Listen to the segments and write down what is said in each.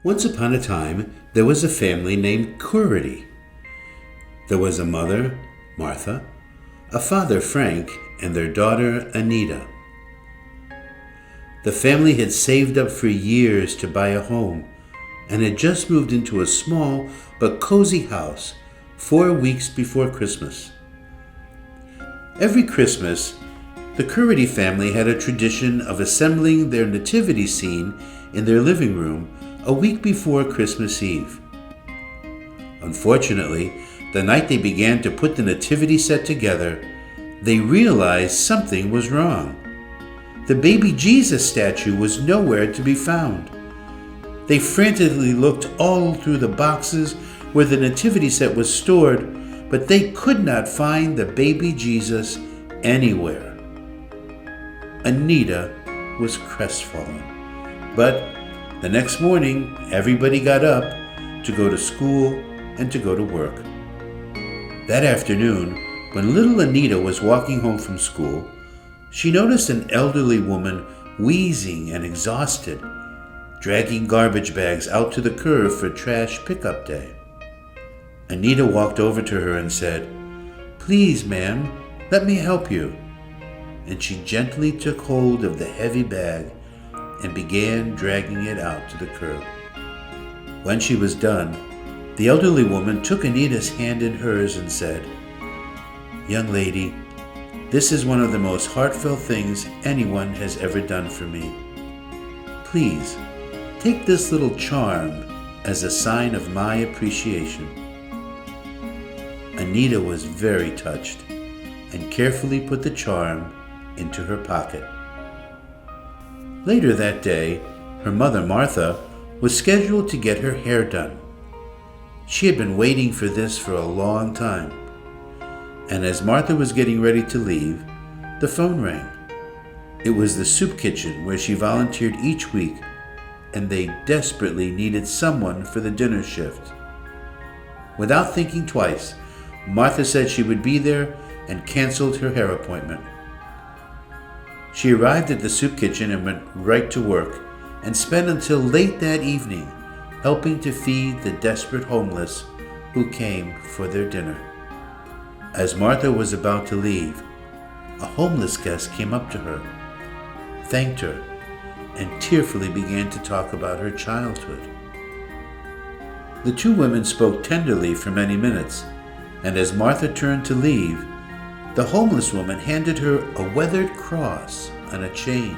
Once upon a time, there was a family named Curity. There was a mother, Martha, a father, Frank, and their daughter, Anita. The family had saved up for years to buy a home and had just moved into a small but cozy house 4 weeks before Christmas. Every Christmas, the Curity family had a tradition of assembling their nativity scene in their living room a week before Christmas Eve. Unfortunately, the night they began to put the nativity set together, they realized something was wrong. The baby Jesus statue was nowhere to be found. They frantically looked all through the boxes where the nativity set was stored, but they could not find the baby Jesus anywhere. Anita was crestfallen, but the next morning everybody got up to go to school and to go to work. That afternoon, when little Anita was walking home from school, she noticed an elderly woman wheezing and exhausted, dragging garbage bags out to the curb for trash pickup day. Anita walked over to her and said, "Please, ma'am, let me help you." And she gently took hold of the heavy bag and began dragging it out to the curb. When she was done, the elderly woman took Anita's hand in hers and said, "Young lady, this is one of the most heartfelt things anyone has ever done for me. Please, take this little charm as a sign of my appreciation." Anita was very touched and carefully put the charm into her pocket. Later that day, her mother, Martha, was scheduled to get her hair done. She had been waiting for this for a long time. And as Martha was getting ready to leave, the phone rang. It was the soup kitchen where she volunteered each week, and they desperately needed someone for the dinner shift. Without thinking twice, Martha said she would be there and canceled her hair appointment. She arrived at the soup kitchen and went right to work and spent until late that evening helping to feed the desperate homeless who came for their dinner. As Martha was about to leave, a homeless guest came up to her, thanked her, and tearfully began to talk about her childhood. The two women spoke tenderly for many minutes, and as Martha turned to leave, the homeless woman handed her a weathered cross on a chain.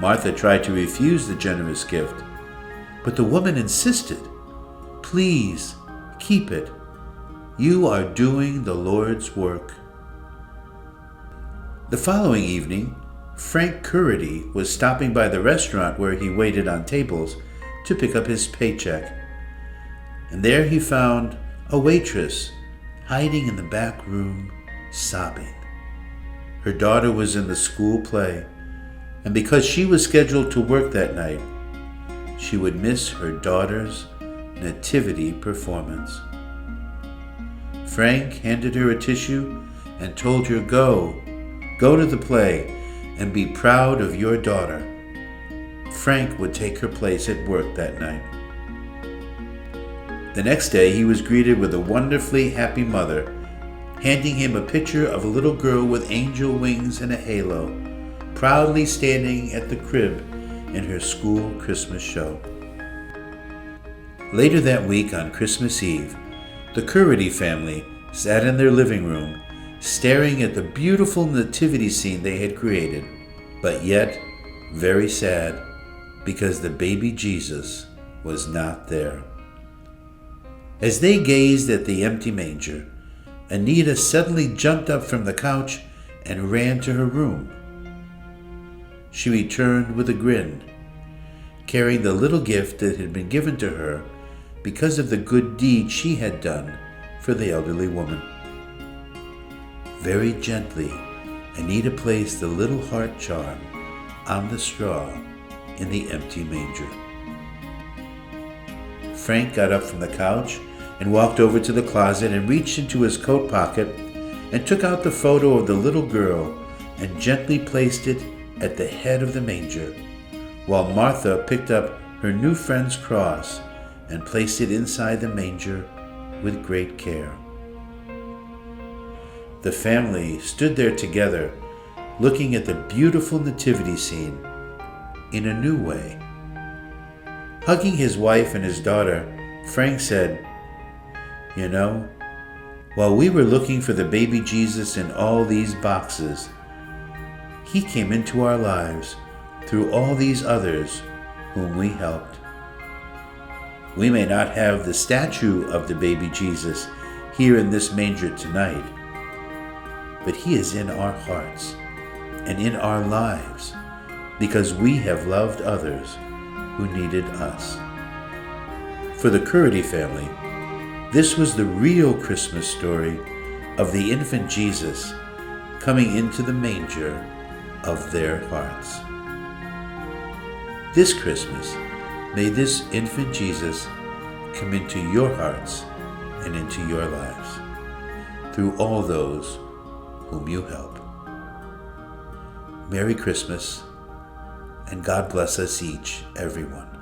Martha tried to refuse the generous gift, but the woman insisted, "Please, keep it. You are doing the Lord's work." The following evening, Frank Curity was stopping by the restaurant where he waited on tables to pick up his paycheck. And there he found a waitress hiding in the back room, sobbing. Her daughter was in the school play, and because she was scheduled to work that night, she would miss her daughter's nativity performance. Frank handed her a tissue and told her, Go to the play and be proud of your daughter." Frank would take her place at work that night. The next day he was greeted with a wonderfully happy mother, handing him a picture of a little girl with angel wings and a halo, proudly standing at the crib in her school Christmas show. Later that week on Christmas Eve, the Curity family sat in their living room, staring at the beautiful nativity scene they had created, but yet very sad because the baby Jesus was not there. As they gazed at the empty manger, Anita suddenly jumped up from the couch and ran to her room. She returned with a grin, carrying the little gift that had been given to her because of the good deed she had done for the elderly woman. Very gently, Anita placed the little heart charm on the straw in the empty manger. Frank got up from the couch and walked over to the closet and reached into his coat pocket and took out the photo of the little girl and gently placed it at the head of the manger, while Martha picked up her new friend's cross and placed it inside the manger with great care. The family stood there together, looking at the beautiful nativity scene in a new way. Hugging his wife and his daughter, Frank said, "You know, while we were looking for the baby Jesus in all these boxes, he came into our lives through all these others whom we helped. We may not have the statue of the baby Jesus here in this manger tonight, but he is in our hearts and in our lives because we have loved others who needed us." For the Curity family, this was the real Christmas story of the infant Jesus coming into the manger of their hearts. This Christmas, may this infant Jesus come into your hearts and into your lives through all those whom you help. Merry Christmas, and God bless us each, everyone.